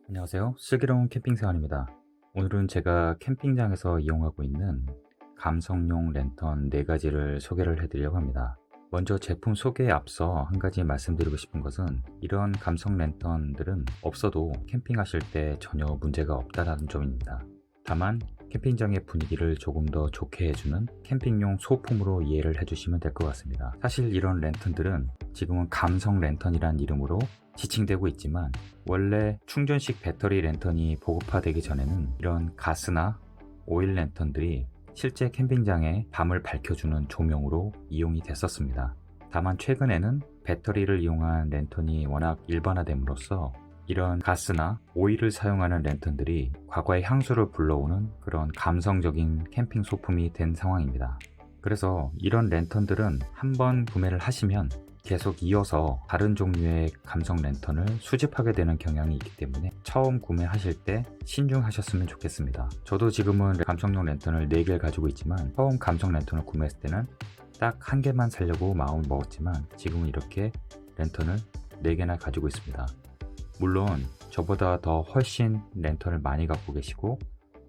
안녕하세요. 슬기로운 캠핑생활입니다. 오늘은 제가 캠핑장에서 이용하고 있는 감성용 랜턴 4가지를 소개를 해드리려고 합니다. 먼저 제품 소개에 앞서 한 가지 말씀드리고 싶은 것은 이런 감성 랜턴들은 없어도 캠핑하실 때 전혀 문제가 없다는 점입니다. 다만 캠핑장의 분위기를 조금 더 좋게 해주는 캠핑용 소품으로 이해를 해주시면 될 것 같습니다. 사실 이런 랜턴들은 지금은 감성 랜턴이란 이름으로 지칭되고 있지만 원래 충전식 배터리 랜턴이 보급화되기 전에는 이런 가스나 오일 랜턴들이 실제 캠핑장에 밤을 밝혀주는 조명으로 이용이 됐었습니다. 다만 최근에는 배터리를 이용한 랜턴이 워낙 일반화됨으로써 이런 가스나 오일을 사용하는 랜턴들이 과거의 향수를 불러오는 그런 감성적인 캠핑 소품이 된 상황입니다. 그래서 이런 랜턴들은 한번 구매를 하시면 계속 이어서 다른 종류의 감성 랜턴을 수집하게 되는 경향이 있기 때문에 처음 구매하실 때 신중하셨으면 좋겠습니다. 저도 지금은 감성용 랜턴을 4개를 가지고 있지만 처음 감성 랜턴을 구매했을 때는 딱 한 개만 사려고 마음을 먹었지만 지금은 이렇게 랜턴을 4개나 가지고 있습니다. 물론 저보다 더 훨씬 랜턴을 많이 갖고 계시고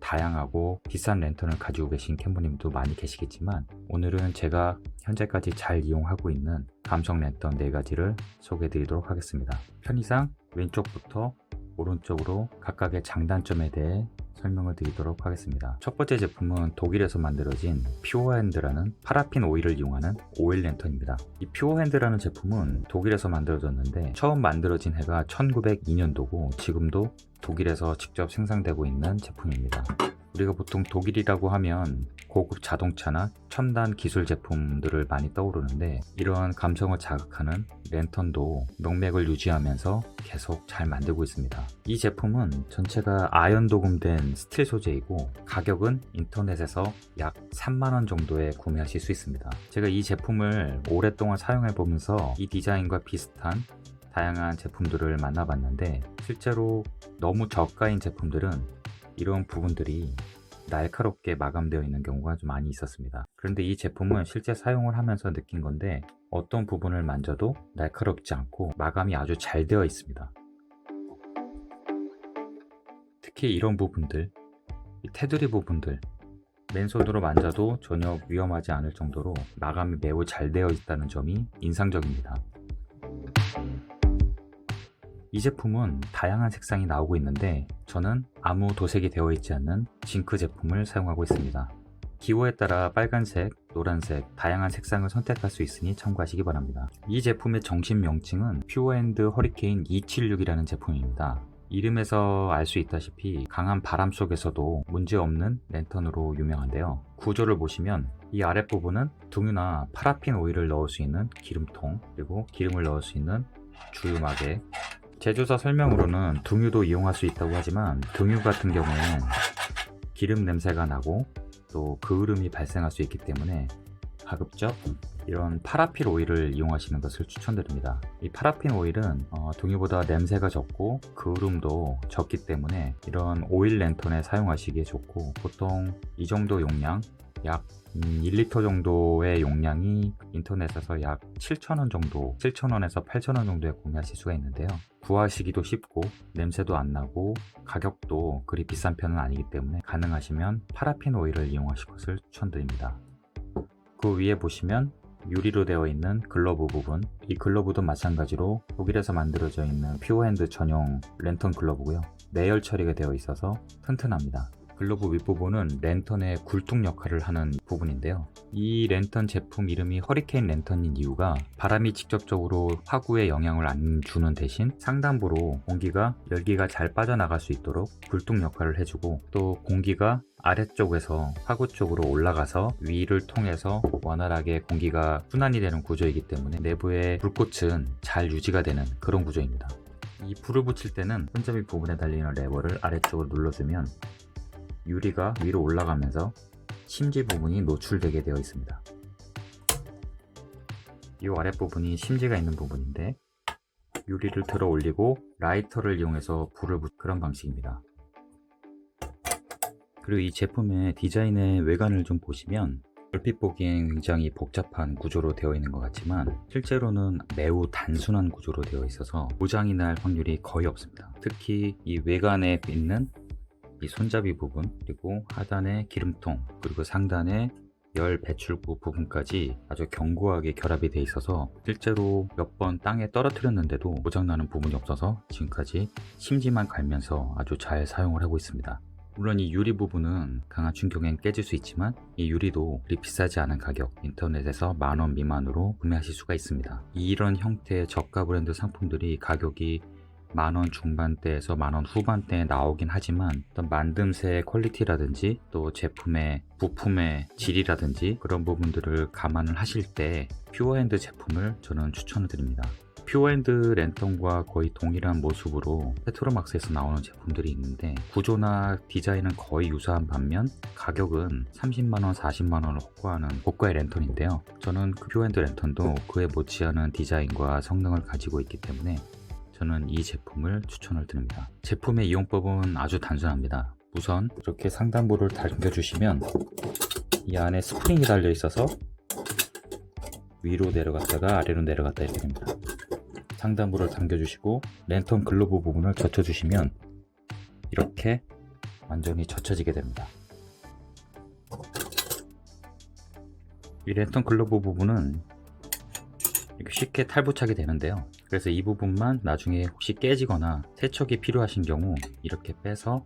다양하고 비싼 랜턴을 가지고 계신 캠퍼님도 많이 계시겠지만 오늘은 제가 현재까지 잘 이용하고 있는 감성 랜턴 4가지를 소개해 드리도록 하겠습니다. 편의상 왼쪽부터 오른쪽으로 각각의 장단점에 대해 설명을 드리도록 하겠습니다. 첫 번째 제품은 독일에서 만들어진 퓨어핸드라는 파라핀 오일을 이용하는 오일 랜턴입니다. 이 퓨어핸드라는 제품은 독일에서 만들어졌는데 처음 만들어진 해가 1902년도고 지금도 독일에서 직접 생산되고 있는 제품입니다. 우리가 보통 독일이라고 하면 고급 자동차나 첨단 기술 제품들을 많이 떠오르는데 이러한 감성을 자극하는 랜턴도 명맥을 유지하면서 계속 잘 만들고 있습니다. 이 제품은 전체가 아연 도금된 스틸 소재이고 가격은 인터넷에서 약 3만원 정도에 구매하실 수 있습니다. 제가 이 제품을 오랫동안 사용해 보면서 이 디자인과 비슷한 다양한 제품들을 만나봤는데 실제로 너무 저가인 제품들은 이런 부분들이 날카롭게 마감되어 있는 경우가 좀 많이 있었습니다. 그런데 이 제품은 실제 사용을 하면서 느낀 건데 어떤 부분을 만져도 날카롭지 않고 마감이 아주 잘 되어 있습니다. 특히 이런 부분들, 이 테두리 부분들 맨손으로 만져도 전혀 위험하지 않을 정도로 마감이 매우 잘 되어 있다는 점이 인상적입니다. 이 제품은 다양한 색상이 나오고 있는데 저는 아무 도색이 되어 있지 않는 징크 제품을 사용하고 있습니다. 기호에 따라 빨간색, 노란색, 다양한 색상을 선택할 수 있으니 참고하시기 바랍니다. 이 제품의 정식 명칭은 퓨어핸드 허리케인 276이라는 제품입니다. 이름에서 알 수 있다시피 강한 바람 속에서도 문제없는 랜턴으로 유명한데요. 구조를 보시면 이 아랫부분은 등유나 파라핀 오일을 넣을 수 있는 기름통, 그리고 기름을 넣을 수 있는 주유막에 제조사 설명으로는 등유도 이용할 수 있다고 하지만 등유 같은 경우에는 기름 냄새가 나고 또 그을음이 발생할 수 있기 때문에 가급적 이런 파라핀 오일을 이용하시는 것을 추천드립니다. 이 파라핀 오일은 등유보다 냄새가 적고 그을음도 적기 때문에 이런 오일 랜턴에 사용하시기에 좋고 보통 이 정도 용량 약 1리터 정도의 용량이 인터넷에서 약 7,000원 정도, 7,000원에서 8,000원 정도에 구매하실 수가 있는데요. 구하시기도 쉽고 냄새도 안 나고 가격도 그리 비싼 편은 아니기 때문에 가능하시면 파라핀 오일을 이용하실 것을 추천드립니다. 그 위에 보시면 유리로 되어 있는 글러브 부분, 이 글러브도 마찬가지로 독일에서 만들어져 있는 퓨어핸드 전용 랜턴 글러브고요. 내열 처리가 되어 있어서 튼튼합니다. 글러브 윗부분은 랜턴의 굴뚝 역할을 하는 부분인데요. 이 랜턴 제품 이름이 허리케인 랜턴인 이유가 바람이 직접적으로 화구에 영향을 안 주는 대신 상단부로 공기가 열기가 잘 빠져나갈 수 있도록 굴뚝 역할을 해주고 또 공기가 아래쪽에서 화구 쪽으로 올라가서 위를 통해서 원활하게 공기가 순환이 되는 구조이기 때문에 내부의 불꽃은 잘 유지가 되는 그런 구조입니다. 이 불을 붙일 때는 손잡이 부분에 달리는 레버를 아래쪽으로 눌러주면 유리가 위로 올라가면서 심지 부분이 노출되게 되어 있습니다. 이 아랫부분이 심지가 있는 부분인데 유리를 들어 올리고 라이터를 이용해서 불을 붙이는 그런 방식입니다. 그리고 이 제품의 디자인의 외관을 좀 보시면 얼핏 보기엔 굉장히 복잡한 구조로 되어 있는 것 같지만 실제로는 매우 단순한 구조로 되어 있어서 고장이 날 확률이 거의 없습니다. 특히 이 외관에 있는 이 손잡이 부분, 그리고 하단의 기름통, 그리고 상단의 열 배출구 부분까지 아주 견고하게 결합이 되어 있어서 실제로 몇 번 땅에 떨어뜨렸는데도 고장나는 부분이 없어서 지금까지 심지만 갈면서 아주 잘 사용을 하고 있습니다. 물론 이 유리 부분은 강한 충격엔 깨질 수 있지만 이 유리도 그리 비싸지 않은 가격, 인터넷에서 10,000원 미만으로 구매하실 수가 있습니다. 이런 형태의 저가 브랜드 상품들이 가격이 10,000원 중반대에서 10,000원 후반대에 나오긴 하지만 어떤 만듦새의 퀄리티라든지 또 제품의 부품의 질이라든지 그런 부분들을 감안을 하실 때 퓨어핸드 제품을 저는 추천을 드립니다. 퓨어핸드 랜턴과 거의 동일한 모습으로 페트로막스에서 나오는 제품들이 있는데 구조나 디자인은 거의 유사한 반면 가격은 30만원, 40만원을 호가하는 고가의 랜턴인데요. 저는 그 퓨어핸드 랜턴도 그에 못지않은 디자인과 성능을 가지고 있기 때문에 저는 이 제품을 추천을 드립니다. 제품의 이용법은 아주 단순합니다. 우선 이렇게 상단부를 당겨주시면 이 안에 스프링이 달려 있어서 위로 내려갔다가 아래로 내려갔다 이렇게 됩니다. 상단부를 당겨주시고 랜턴 글러브 부분을 젖혀주시면 이렇게 완전히 젖혀지게 됩니다. 이 랜턴 글러브 부분은 이렇게 쉽게 탈부착이 되는데요. 그래서 이 부분만 나중에 혹시 깨지거나 세척이 필요하신 경우 이렇게 빼서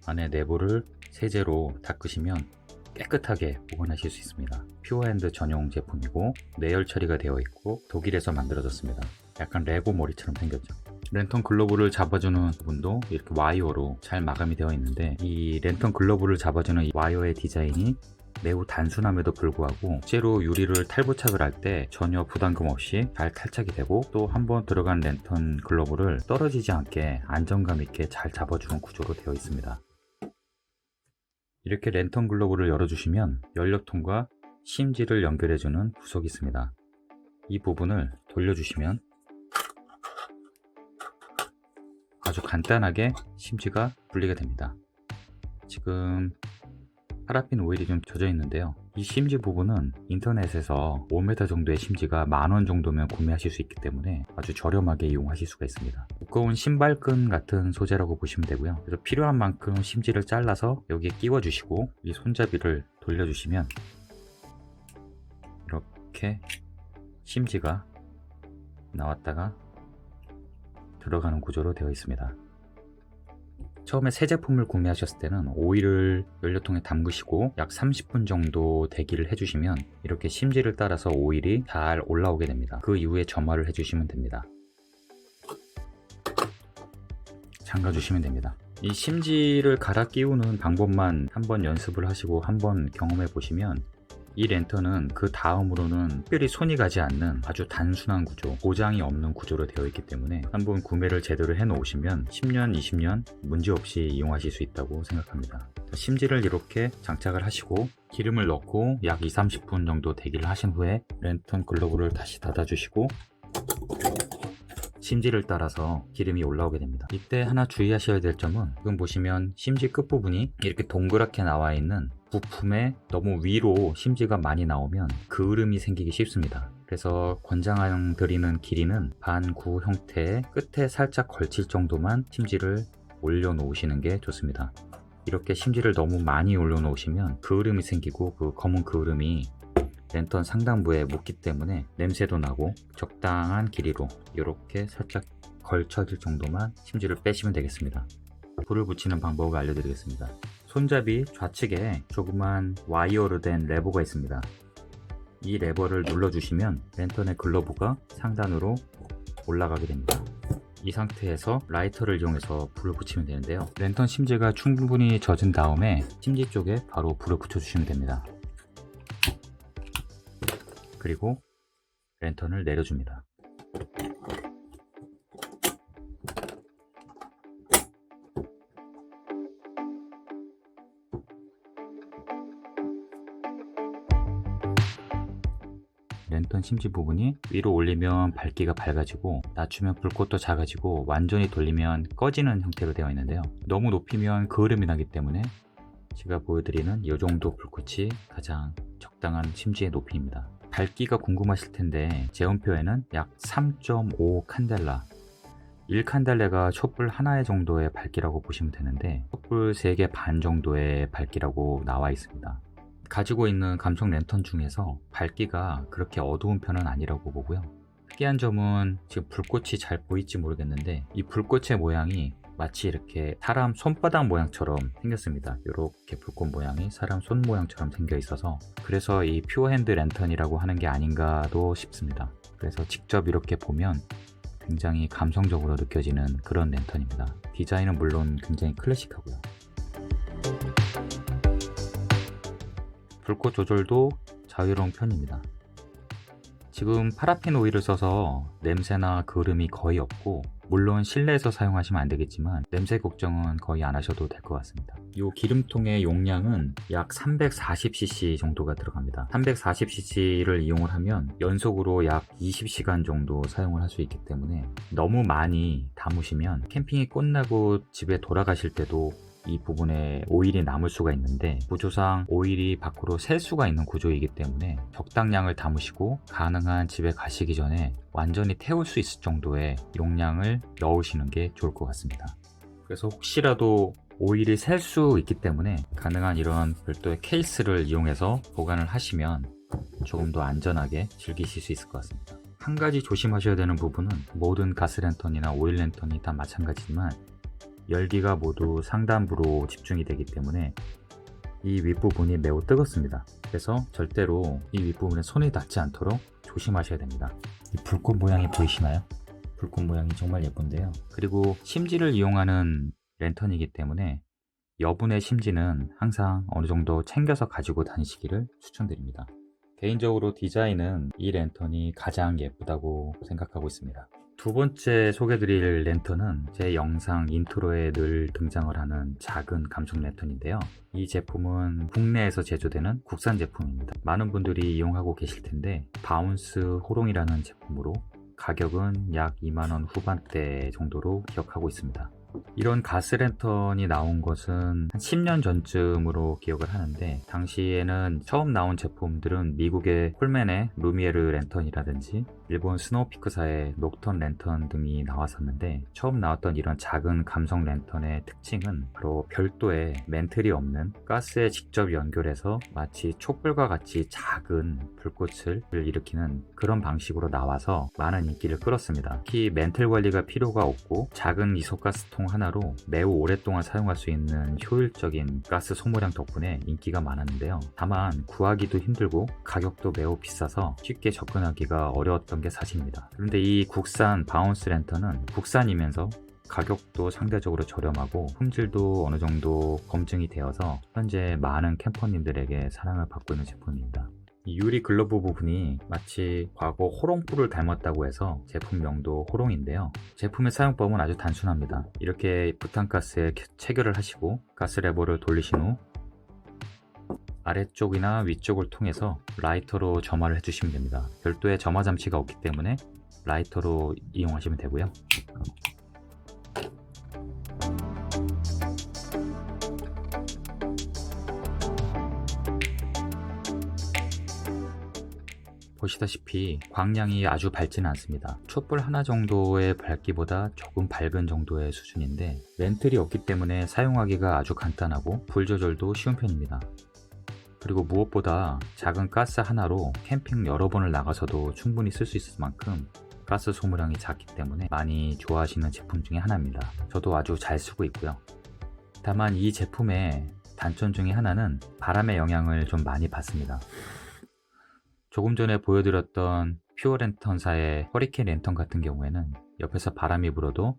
안에 내부를 세제로 닦으시면 깨끗하게 보관하실 수 있습니다. 퓨어핸드 전용 제품이고 내열 처리가 되어 있고 독일에서 만들어졌습니다. 약간 레고 머리처럼 생겼죠. 랜턴 글러브를 잡아주는 부분도 이렇게 와이어로 잘 마감이 되어 있는데 이 랜턴 글러브를 잡아주는 이 와이어의 디자인이 매우 단순함에도 불구하고 실제로 유리를 탈부착을 할 때 전혀 부담감 없이 잘 탈착이 되고 또 한번 들어간 랜턴 글러브를 떨어지지 않게 안정감 있게 잘 잡아주는 구조로 되어 있습니다. 이렇게 랜턴 글러브를 열어주시면 연료통과 심지를 연결해주는 구석이 있습니다. 이 부분을 돌려주시면 아주 간단하게 심지가 분리가 됩니다. 지금 파라핀 오일이 좀 젖어 있는데요. 이 심지 부분은 인터넷에서 5m 정도의 심지가 10,000원 정도면 구매하실 수 있기 때문에 아주 저렴하게 이용하실 수가 있습니다. 두꺼운 신발끈 같은 소재라고 보시면 되고요. 그래서 필요한 만큼 심지를 잘라서 여기에 끼워 주시고 이 손잡이를 돌려주시면 이렇게 심지가 나왔다가 들어가는 구조로 되어 있습니다. 처음에 새 제품을 구매하셨을 때는 오일을 연료통에 담그시고 약 30분 정도 대기를 해주시면 이렇게 심지를 따라서 오일이 잘 올라오게 됩니다. 그 이후에 점화를 해주시면 됩니다. 잠가주시면 됩니다. 이 심지를 갈아 끼우는 방법만 한번 연습을 하시고 한번 경험해 보시면 이 랜턴은 그 다음으로는 특별히 손이 가지 않는 아주 단순한 구조, 고장이 없는 구조로 되어 있기 때문에 한번 구매를 제대로 해 놓으시면 10년, 20년 문제없이 이용하실 수 있다고 생각합니다. 심지를 이렇게 장착을 하시고 기름을 넣고 약 20-30분 정도 대기를 하신 후에 랜턴 글러브를 다시 닫아 주시고 심지를 따라서 기름이 올라오게 됩니다. 이때 하나 주의하셔야 될 점은 지금 보시면 심지 끝부분이 이렇게 동그랗게 나와 있는 부품에 너무 위로 심지가 많이 나오면 그을음이 생기기 쉽습니다. 그래서 권장드리는 길이는 반구 형태의 끝에 살짝 걸칠 정도만 심지를 올려 놓으시는 게 좋습니다. 이렇게 심지를 너무 많이 올려 놓으시면 그을음이 생기고 그 검은 그을음이 랜턴 상단부에 묻기 때문에 냄새도 나고 적당한 길이로 이렇게 살짝 걸쳐질 정도만 심지를 빼시면 되겠습니다. 불을 붙이는 방법을 알려드리겠습니다. 손잡이 좌측에 조그만 와이어로 된 레버가 있습니다. 이 레버를 눌러주시면 랜턴의 글러브가 상단으로 올라가게 됩니다. 이 상태에서 라이터를 이용해서 불을 붙이면 되는데요. 랜턴 심지가 충분히 젖은 다음에 심지 쪽에 바로 불을 붙여주시면 됩니다. 그리고 랜턴을 내려줍니다. 랜턴 심지 부분이 위로 올리면 밝기가 밝아지고 낮추면 불꽃도 작아지고 완전히 돌리면 꺼지는 형태로 되어 있는데요. 너무 높이면 그을음이 나기 때문에 제가 보여드리는 이 정도 불꽃이 가장 적당합니다. 적당한 심지의 높이입니다. 밝기가 궁금하실 텐데 제온표에는 약 3.5 칸델라, 1칸델레가 촛불 하나의 정도의 밝기라고 보시면 되는데 촛불 3개 반 정도의 밝기라고 나와 있습니다. 가지고 있는 감성 랜턴 중에서 밝기가 그렇게 어두운 편은 아니라고 보고요. 특이한 점은 지금 불꽃이 잘 보일지 모르겠는데 이 불꽃의 모양이 마치 이렇게 사람 손바닥 모양처럼 생겼습니다. 이렇게 불꽃 모양이 사람 손 모양처럼 생겨 있어서 그래서 이 퓨어핸드 랜턴이라고 하는 게 아닌가도 싶습니다. 그래서 직접 이렇게 보면 굉장히 감성적으로 느껴지는 그런 랜턴입니다. 디자인은 물론 굉장히 클래식하고요. 불꽃 조절도 자유로운 편입니다. 지금 파라핀 오일을 써서 냄새나 그름이 거의 없고, 물론 실내에서 사용하시면 안 되겠지만 냄새 걱정은 거의 안 하셔도 될 것 같습니다. 이 기름통의 용량은 약 340cc 정도가 들어갑니다. 340cc를 이용을 하면 연속으로 약 20시간 정도 사용을 할 수 있기 때문에 너무 많이 담으시면 캠핑이 끝나고 집에 돌아가실 때도 이 부분에 오일이 남을 수가 있는데, 구조상 오일이 밖으로 셀 수가 있는 구조이기 때문에 적당량을 담으시고 가능한 집에 가시기 전에 완전히 태울 수 있을 정도의 용량을 넣으시는 게 좋을 것 같습니다. 그래서 혹시라도 오일이 셀 수 있기 때문에 가능한 이런 별도의 케이스를 이용해서 보관을 하시면 조금 더 안전하게 즐기실 수 있을 것 같습니다. 한 가지 조심하셔야 되는 부분은 모든 가스 랜턴이나 오일 랜턴이 다 마찬가지지만 열기가 모두 상단부로 집중이 되기 때문에 이 윗부분이 매우 뜨겁습니다. 그래서 절대로 이 윗부분에 손이 닿지 않도록 조심하셔야 됩니다. 이 불꽃 모양이 보이시나요? 불꽃 모양이 정말 예쁜데요. 그리고 심지를 이용하는 랜턴이기 때문에 여분의 심지는 항상 어느 정도 챙겨서 가지고 다니시기를 추천드립니다. 개인적으로 디자인은 이 랜턴이 가장 예쁘다고 생각하고 있습니다. 두 번째 소개드릴 랜턴은 제 영상 인트로에 늘 등장을 하는 작은 감성 랜턴인데요. 이 제품은 국내에서 제조되는 국산 제품입니다. 많은 분들이 이용하고 계실 텐데 바운스 호롱이라는 제품으로 가격은 약 2만원 후반대 정도로 기억하고 있습니다. 이런 가스 랜턴이 나온 것은 한 10년 전쯤으로 기억을 하는데, 당시에는 처음 나온 제품들은 미국의 콜맨의 루미에르 랜턴이라든지 일본 스노우피크사의 녹턴 랜턴 등이 나왔었는데, 처음 나왔던 이런 작은 감성 랜턴의 특징은 바로 별도의 맨틀이 없는 가스에 직접 연결해서 마치 촛불과 같이 작은 불꽃을 일으키는 그런 방식으로 나와서 많은 인기를 끌었습니다. 특히 맨틀 관리가 필요가 없고 작은 이소가스통 하나로 매우 오랫동안 사용할 수 있는 효율적인 가스 소모량 덕분에 인기가 많았는데요. 다만 구하기도 힘들고 가격도 매우 비싸서 쉽게 접근하기가 어려웠던 게 사실입니다. 그런데 이 국산 바운스 랜턴은 국산이면서 가격도 상대적으로 저렴하고 품질도 어느 정도 검증이 되어서 현재 많은 캠퍼님들에게 사랑을 받고 있는 제품입니다. 이 유리 글러브 부분이 마치 과거 호롱불을 닮았다고 해서 제품명도 호롱인데요. 제품의 사용법은 아주 단순합니다. 이렇게 부탄가스에 체결을 하시고 가스 레버를 돌리신 후 아래쪽이나 위쪽을 통해서 라이터로 점화를 해주시면 됩니다. 별도의 점화 장치가 없기 때문에 라이터로 이용하시면 되고요. 보시다시피 광량이 아주 밝지는 않습니다. 촛불 하나 정도의 밝기보다 조금 밝은 정도의 수준인데, 맨틀이 없기 때문에 사용하기가 아주 간단하고 불 조절도 쉬운 편입니다. 그리고 무엇보다 작은 가스 하나로 캠핑 여러 번을 나가서도 충분히 쓸 수 있을 만큼 가스 소모량이 작기 때문에 많이 좋아하시는 제품 중에 하나입니다. 저도 아주 잘 쓰고 있고요. 다만 이 제품의 단점 중에 하나는 바람의 영향을 좀 많이 받습니다. 조금 전에 보여드렸던 퓨어랜턴사의 허리케인 랜턴 같은 경우에는 옆에서 바람이 불어도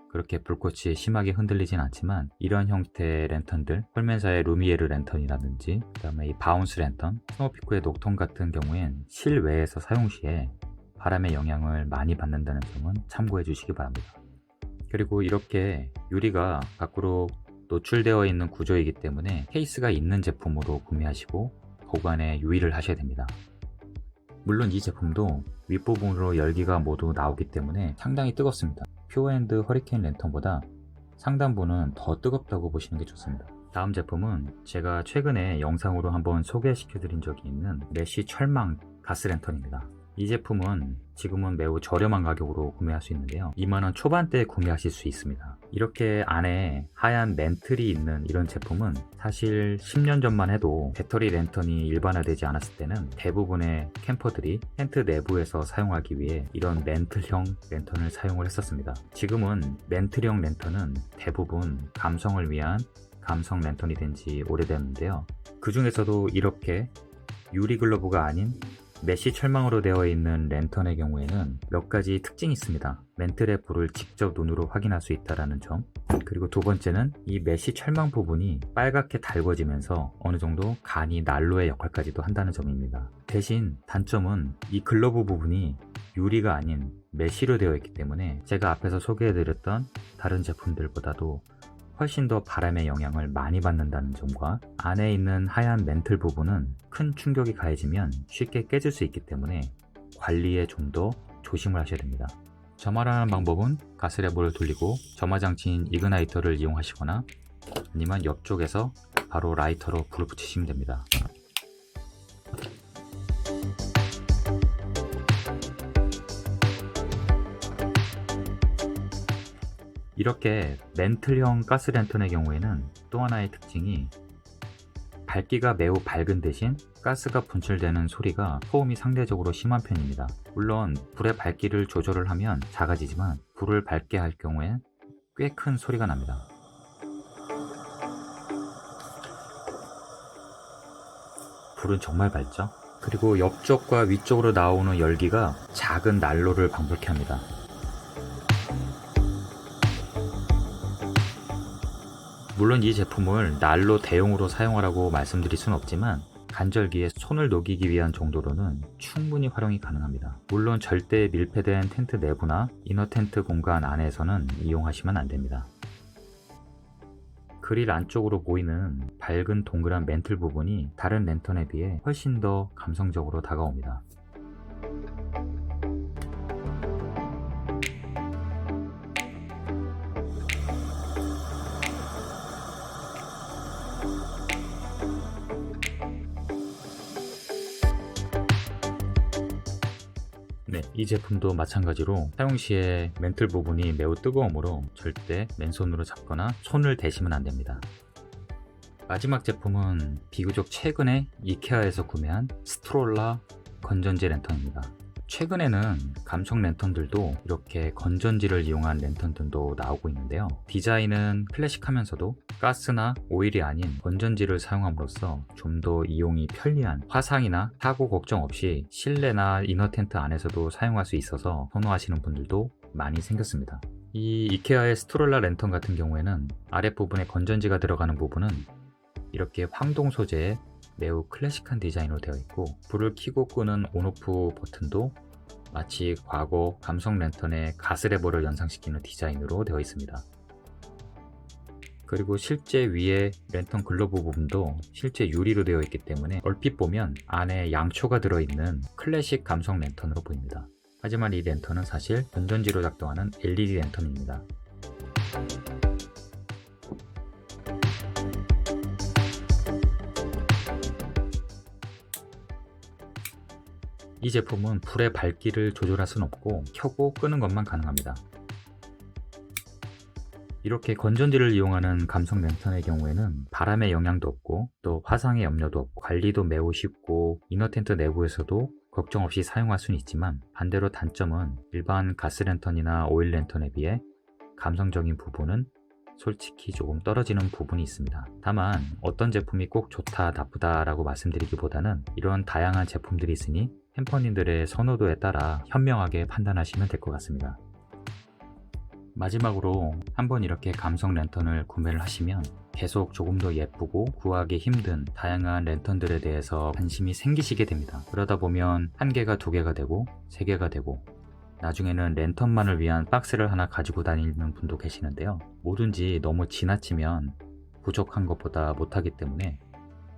그렇게 불꽃이 심하게 흔들리진 않지만, 이런 형태의 랜턴들, 콜맨사의 루미에르 랜턴이라든지 그 다음에 이 바운스 랜턴, 스노우피크의 녹턴 같은 경우엔 실외에서 사용 시에 바람의 영향을 많이 받는다는 점은 참고해 주시기 바랍니다. 그리고 이렇게 유리가 밖으로 노출되어 있는 구조이기 때문에 케이스가 있는 제품으로 구매하시고 보관에 유의를 하셔야 됩니다. 물론 이 제품도 윗부분으로 열기가 모두 나오기 때문에 상당히 뜨겁습니다. 퓨어핸드 허리케인 랜턴보다 상단부는 더 뜨겁다고 보시는 게 좋습니다. 다음 제품은 제가 최근에 영상으로 한번 소개시켜 드린 적이 있는 메쉬 철망 가스랜턴입니다. 이 제품은 지금은 매우 저렴한 가격으로 구매할 수 있는데요, 2만원 초반대에 구매하실 수 있습니다. 이렇게 안에 하얀 맨틀이 있는 이런 제품은 사실 10년 전만 해도 배터리 랜턴이 일반화되지 않았을 때는 대부분의 캠퍼들이 텐트 내부에서 사용하기 위해 이런 맨틀형 랜턴을 사용을 했었습니다. 지금은 맨틀형 랜턴은 대부분 감성을 위한 감성 랜턴이 된 지 오래됐는데요, 그 중에서도 이렇게 유리 글러브가 아닌 메쉬 철망으로 되어 있는 랜턴의 경우에는 몇 가지 특징이 있습니다. 맨틀의 불을 직접 눈으로 확인할 수 있다는 점, 그리고 두 번째는 이 메쉬 철망 부분이 빨갛게 달궈지면서 어느 정도 간이 난로의 역할까지도 한다는 점입니다. 대신 단점은 이 글러브 부분이 유리가 아닌 메쉬로 되어 있기 때문에 제가 앞에서 소개해드렸던 다른 제품들보다도 훨씬 더 바람의 영향을 많이 받는다는 점과, 안에 있는 하얀 맨틀 부분은 큰 충격이 가해지면 쉽게 깨질 수 있기 때문에 관리에 좀 더 조심을 하셔야 됩니다. 점화하는 방법은 가스레버를 돌리고 점화장치인 이그나이터를 이용하시거나 아니면 옆쪽에서 바로 라이터로 불을 붙이시면 됩니다. 이렇게 맨틀형 가스랜턴의 경우에는 또 하나의 특징이 밝기가 매우 밝은 대신 가스가 분출되는 소리가 소음이 상대적으로 심한 편입니다. 물론 불의 밝기를 조절을 하면 작아지지만 불을 밝게 할 경우에 꽤 큰 소리가 납니다. 불은 정말 밝죠? 그리고 옆쪽과 위쪽으로 나오는 열기가 작은 난로를 방불케 합니다. 물론 이 제품을 난로 대용으로 사용하라고 말씀드릴 수는 없지만 간절기에 손을 녹이기 위한 정도로는 충분히 활용이 가능합니다. 물론 절대 밀폐된 텐트 내부나 이너 텐트 공간 안에서는 이용하시면 안됩니다. 그릴 안쪽으로 보이는 밝은 동그란 맨틀 부분이 다른 랜턴에 비해 훨씬 더 감성적으로 다가옵니다. 네, 이 제품도 마찬가지로 사용 시에 맨틀 부분이 매우 뜨거우므로 절대 맨손으로 잡거나 손을 대시면 안됩니다. 마지막 제품은 비교적 최근에 이케아에서 구매한 스트롤라 건전지 랜턴입니다. 최근에는 감성 랜턴들도 이렇게 건전지를 이용한 랜턴들도 나오고 있는데요, 디자인은 클래식하면서도 가스나 오일이 아닌 건전지를 사용함으로써 좀 더 이용이 편리한, 화상이나 사고 걱정 없이 실내나 이너 텐트 안에서도 사용할 수 있어서 선호하시는 분들도 많이 생겼습니다. 이 이케아의 스트롤라 랜턴 같은 경우에는 아랫부분에 건전지가 들어가는 부분은 이렇게 황동 소재의 매우 클래식한 디자인으로 되어 있고, 불을 켜고 끄는 온오프 버튼도 마치 과거 감성 랜턴의 가스레버를 연상시키는 디자인으로 되어 있습니다. 그리고 실제 위에 랜턴 글러브 부분도 실제 유리로 되어 있기 때문에 얼핏 보면 안에 양초가 들어있는 클래식 감성 랜턴으로 보입니다. 하지만 이 랜턴은 사실 건전지로 작동하는 LED 랜턴입니다. 이 제품은 불의 밝기를 조절할 수는 없고 켜고 끄는 것만 가능합니다. 이렇게 건전지를 이용하는 감성 랜턴의 경우에는 바람의 영향도 없고 또 화상의 염려도 없고 관리도 매우 쉽고 이너 텐트 내부에서도 걱정 없이 사용할 수는 있지만, 반대로 단점은 일반 가스 랜턴이나 오일 랜턴에 비해 감성적인 부분은 솔직히 조금 떨어지는 부분이 있습니다. 다만 어떤 제품이 꼭 좋다 나쁘다 라고 말씀드리기보다는 이런 다양한 제품들이 있으니 캠퍼님들의 선호도에 따라 현명하게 판단하시면 될 것 같습니다. 마지막으로 한번 이렇게 감성 랜턴을 구매를 하시면 계속 조금 더 예쁘고 구하기 힘든 다양한 랜턴들에 대해서 관심이 생기시게 됩니다. 그러다 보면 1개가 2개가 되고 3개가 되고 나중에는 랜턴만을 위한 박스를 하나 가지고 다니는 분도 계시는데요, 뭐든지 너무 지나치면 부족한 것보다 못하기 때문에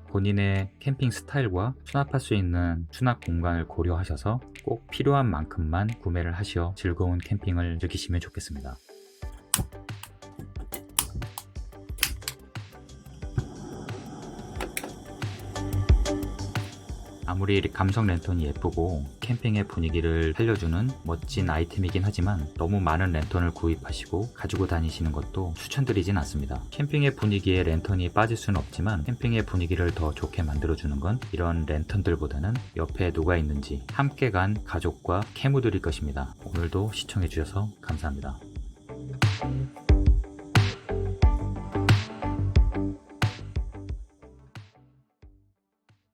본인의 캠핑 스타일과 수납할 수 있는 수납 공간을 고려하셔서 꼭 필요한 만큼만 구매를 하시어 즐거운 캠핑을 즐기시면 좋겠습니다. 아무리 감성 랜턴이 예쁘고 캠핑의 분위기를 살려주는 멋진 아이템이긴 하지만 너무 많은 랜턴을 구입하시고 가지고 다니시는 것도 추천드리진 않습니다. 캠핑의 분위기에 랜턴이 빠질 수는 없지만 캠핑의 분위기를 더 좋게 만들어주는 건 이런 랜턴들보다는 옆에 누가 있는지 함께 간 가족과 캐무들일 것입니다. 오늘도 시청해주셔서 감사합니다.